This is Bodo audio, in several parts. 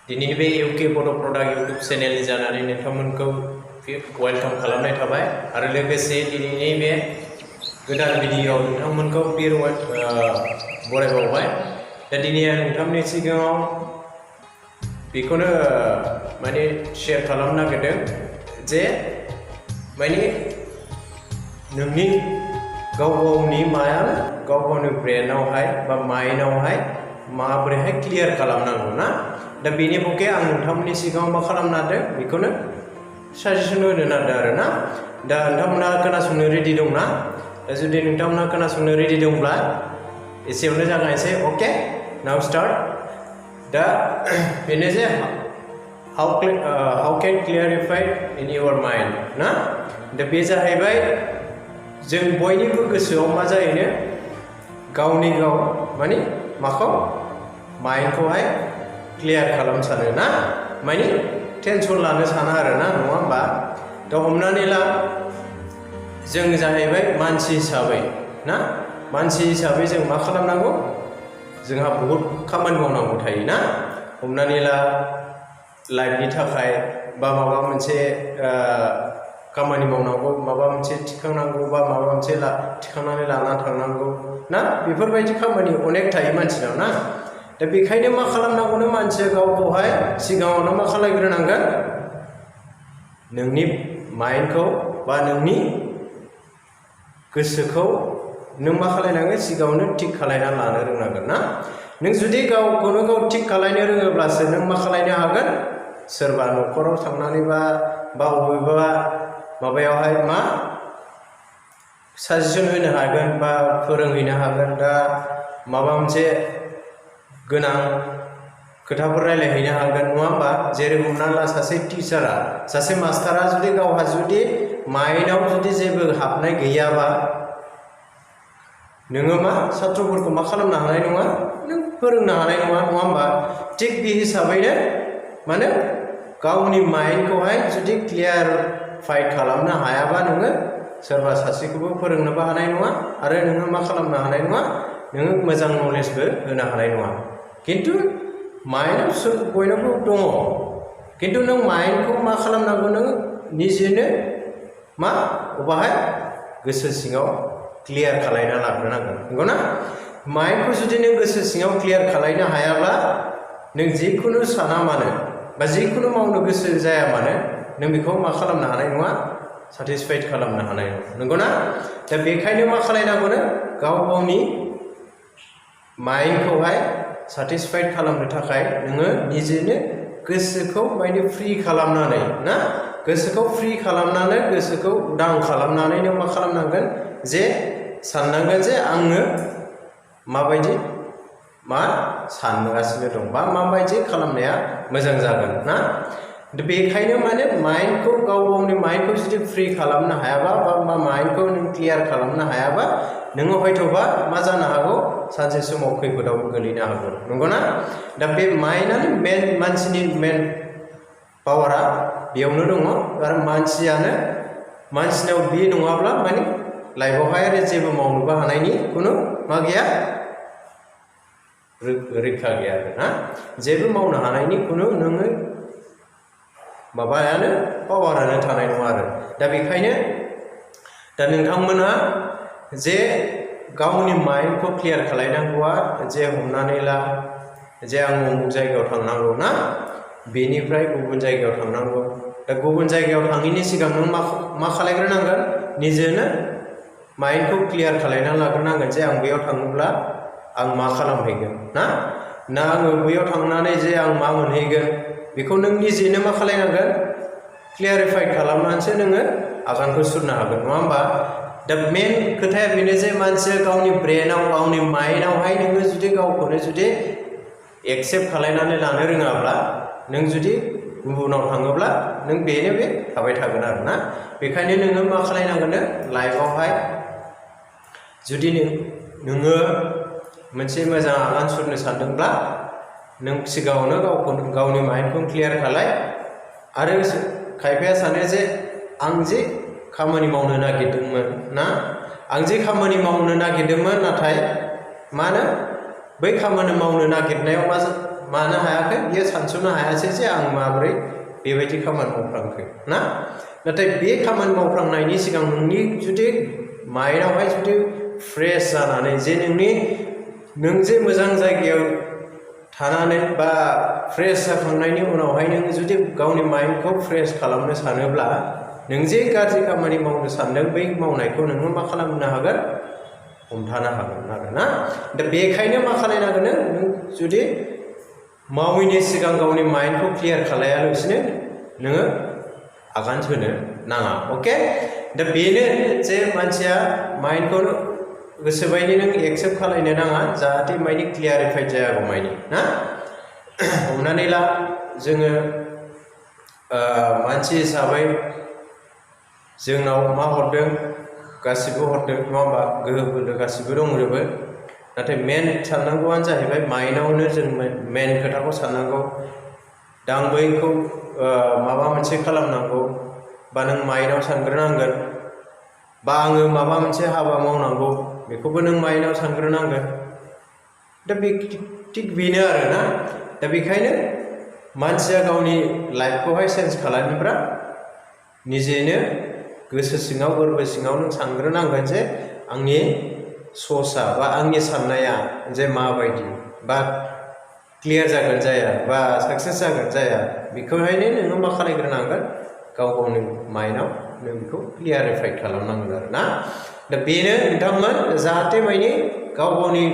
दिनैनि बे इउके बड' प्रडाक्ट इउटुब चेनेलनि जानानै नोंथांमोनखौ वेलकाम खालामनाय थाबाय आरो लोगोसे दिनैनि बे गोदान भिडिअ'आव नोंथांमोनखौ बरायबावबाय। दा दिनै आं नोंथांमोननि सिगाङाव बेखौनो माने शेयार खालामनो नागिरदों जे माने नोंनि गाव गावनि गाव गावनि ब्रेनावहाय बा माइन्डआवहाय माबोरैहाय क्लियार खालामनांगौ ना। दा बेनि बके आं नोंथांमोननि सिगाङाव मा खालामनो नागिरदों बेखौनो साजेसन होनो नागिरदों आरो ना। दा नोंथांमोना खोनासंनो रेडि दंना? दा जुदि नोंथांमोना खोनासंनो रेडि दंब्ला एसेयावनो जागायनोसै। Okay, now start. दा बेनो जे how can clarify in your mind ना। दा बे जाहैबाय जों बयनिबो गोसोआव मा जायोनो गावनि गाव माने माखौ माइन्डखौहाय क्लियार खालामनो सानो ना, माने टेनसन लानो साना आरो ना, नङा होमबा? दा हमनानै ला जों जाहैबाय मानसि हिसाबै ना, मानसि हिसाबै जों मा खालामनांगौ, जोंहा बहुद खामानि मावनांगौ थायो ना। हमनानै ला लाइफनि थाखाय बा माबा मोनसे खामानि मावनांगौ, माबा मोनसे थिखांनांगौ बा माबा मोनसे थिखांनानै लाना थांनांगौ ना, बेफोरबायदि खामानि अनेक थायो मानसिनाव ना। दा बेखायनो मा खालामनांगौनो मानसिया गावखौहाय सिगाङावनो मा खालामग्रोनांगोन, नोंनि माइन्डखौ बा नोंनि गोसोखौ नों मा खालायनांगोन, सिगाङावनो थिग खालायना लानो रोंनांगोन ना। नों जुदि गावखौनो गाव थिग खालायनो रोङोब्लासो नों मा खालायनो हागोन, सोरबा न'खराव थांनानै बा बबेबा माबायावहाय मा साजेसन होनो हागोन बा फोरोंहैनो हागोन। दा माबा मोनसे गोनां खोथाफोर रायलायहैनो हागोन, नङा होमबा? जेरै हमना ला सासे टिचारा, सासे मास्टारा जुदि गावहा जुदि माइन्डआव जुदि जेबो हाबनाय गैयाबा नोङो मा सात्र'फोरखौ मा खालामनो हानाय नङा, नों फोरोंनो हानाय नङा, नङा होमबा? थिग बे हिसाबैनो माने गावनि माइन्डखौहाय जुदि क्लियारफाइ खालामनो हायाबा नोङो सोरबा सासेखौबो फोरोंनोबो हानाय नङा आरो नोङो मा खालामनो हानाय नङा, नोङो मोजां नलेजबो होनो हानाय नङा। खिन्थु माइन्डआव बयनावबो दङ, खिन्थु नों माइन्डखौ मा खालामनांगौ, नों निजेनो मा अबाहाय गोसो सिङाव क्लियार खालायना लाग्रोनांगोन, नंगौ ना? माइन्डखौ जुदि नों गोसो सिङाव क्लियार खालायनो हायाब्ला नों जिखुनु साना मानो बा जिखुनु मावनो गोसो जाया मानो नों बेखौ मा खालामनो हानाय नङा, सेटिसफाइड खालामनो हानाय नङा, नंगौ ना? दा बेखायनो मा खालायनांगौनो, गाव गावनि माइन्डखौहाय सेटिसफाइड खालामनो थाखाय नोङो निजेनो गोसोखौ माने फ्रि खालामनानै ना, गोसोखौ फ्रि खालामनानै गोसोखौ उदां खालामनानै नों मा खालामनांगोन, जे साननांगोन जे आङो माबायदि मा सानगासिनो दं बा माबायदि खालामनाया मोजां जागोन ना। बेखायनो माने माइन्डखौ गाव गावनि माइन्डखौ जुदि फ्रि खालामनो हायाबा बा माइन्डखौ नों क्लियार खालामनो हायाबा नोङो हयथ'बा मा जानो हागौ, सानसे समाव खैफोदाव गोलैनो हागौ, नंगौ ना? दा बे माइन्डआनो मानसिनि मेन पावारा बेयावनो दङ। आरो मानसिनाव बे नङाब्ला माने लाइफआवहाय आरो जेबो मावनोबो हानायनि खुनु मा गैया, रैखा गैया आरो ना। जेबो मावनो हानायनि खुनु नोङो माबायानो पावारानो थानाय नङा आरो। दा बेखायनो दा नोंथांमोना जे गावनि माइन्डखौ क्लियार खालायनांगौआ, जे हमनानै ला जे आं उमुक जायगायाव थांनांगौ ना, बेनिफ्राय गुबुन जायगायाव थांनांगौ। दा गुबुन जायगायाव थाङैनि सिगां नों मा खालायग्रोनांगोन, निजेनो माइन्डखौ क्लियार खालायना लाग्रोनांगोन जे आं बेयाव थाङोब्ला आं मा खालामहैगोन ना आङो बैयाव थांनानै जे आं मा मोनहैगोन, बेखौ नों निजेनो मा खालायनांगोन, क्लियारिफाइ खालामनानैसो नोङो आगानखौ सुरनो हागोन, नङा होमबा? दा मेन खोथाया बेनो जे मानसिया गावनि ब्रेनाव गावनि माइन्डआवहाय नोङो जुदि गावखौनो जुदि एक्सेप्ट खालायनानै लानो रोङाब्ला नों जुदि गुबुनाव थाङोब्ला नों बेनो बे थाबाय थागोन आरो ना। बेखायनो नोङो मा खालायनांगोन, लाइफआवहाय जुदि नोङो मोनसे मोजां आगान सुरनो सानदोंब्ला नों सिगाङावनो गावनि माइन्डखौ क्लियार खालाय। आरो खायफाया सानो जे आं जे खामानि मावनो नागिरदोंमोन ना, आं जे खामानि मावनो नागिरदोंमोन, नाथाय मा होनो बै खामानि मावनो नागिरनायाव मा मानो हायाखै बियो सानस'नो हायासै जे आं माबोरै बेबायदि खामानि मावफ्लांखो ना नाथाय बे खामानि मावफ्लांनायनि सिगां नोंनि जुदि माइन्डआवहाय जुदि फ्रेश जानानै जे नों जे मोजां जायगायाव थानानै बा फ्रेश जाखांनायनि उनावहाय नों जुदि गावनि माइन्डखौ फ्रेश खालामनो सानोब्ला नों जे गाज्रि खामानि मावनो सानदों बै मावनायखौ नोङो मा खालामनो हागोन हमथानो हागोन आरोना दा बेखायनो मा खालामनांगोन नों जुदि मावैनि सिगां गावनि माइन्डखौ क्लियार खालायालासिनो नोङो आगान होनो नाङा अके दा बेनो जे मानसिया माइन्डखौ गोसोबायदि नों एक्सेप्ट खालायनो नाङा जाहाथे माइनि क्लियारिफाइड जायागौ माइनि ना हमनानै ला जोङो मानसि हिसाबै जोंनाव मा हरदों गासिबो हरदों नङा होमबा गोहो बोलो गासिबो दंजोबो नाथाय मेन साननांगौआनो जाहैबाय माइन्डआवनो जों मेन खोथाखौ साननांगौ दा आं बैखौ माबा मोनसे खालामनांगौ बा नों माइन्डआव सानग्रोनांगोन बा आङो माबा मोनसे हाबा मावनांगौ बेखौबो नों माइन्डआव सानग्रोनांगोन दा बे थिग बेनो आरोना दा बेखायनो मानसिया गावनि लाइफखौहाय चेन्ज खालामनोब्ला निजेनो गोसो सिङाव गोरबो सिङाव नों सानग्रोनांगोन जे आंनि स'सआ बा आंनि साननाया जे माबायदि बा क्लियार जागोन जाया बा साक्सेस जागोन जाया बेखौहायनो नोङो मा खालामग्रोनांगोन गाव गावनि माइन्डआव नों बेखौ क्लियारिफाइड खालामनांगोन आरो ना दा बेनो नोंथांमोन जाहाथे माने गाव गावनि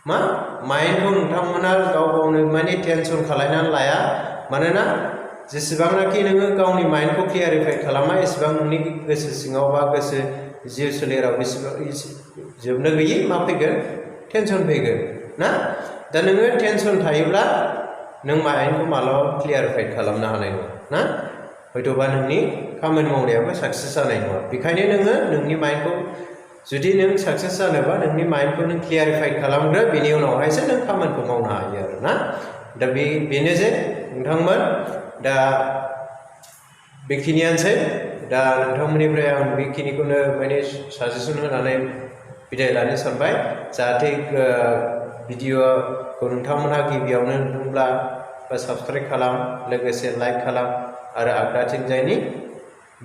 मा माइन्डखौ नोंथांमोना गाव गावनो माने टेनसन खालायनानै लाया मानोना जेसेबांनाखि नोङो गावनि माइन्डखौ क्लियारिफाइड खालामा एसेबां नोंनि गोसो सिङाव बा गोसो जिउ सोलेराव बेसेबां जोबनो गैयै मा फैगोन टेनसन फैगोन ना दा नोङो टेनसन थायोब्ला नों माइन्डखौ मालाबा क्लियारिफाइड खालामनो हानाय नङा ना हयथ'बा नोंनि खामानि मावनायाबो साक्सेस जानाय नङा बेखायनो नोङो नोंनि माइन्डखौ जुदि नों साक्सेस जानोबा नोंनि माइन्डखौ नों क्लियारिफाइड खालामग्रो बेनि उनावहायसो नों खामानिखौ मावनो हायो आरो ना दा बेनो जे नोंथांमोन दा बेखिनियानोसै दा नोंथांमोननिफ्राय आं बेखिनिखौनो माने साजेसन होनानै बिदाय लानो सानबाय जाहाथे भिडिअखौ नोंथांमोनहा गिबियावनो नुदोंब्ला बा साबस्क्राइब खालाम लोगोसे लाइक खालाम आरो आगदाथिंजायनि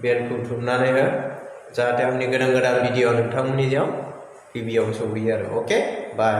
बेलखौ थुमनानै हो जाहाथे आंनि गोदान भिडिअ नोंथांमोननियाव गिबियावनो सौहैयो आरो अके बाय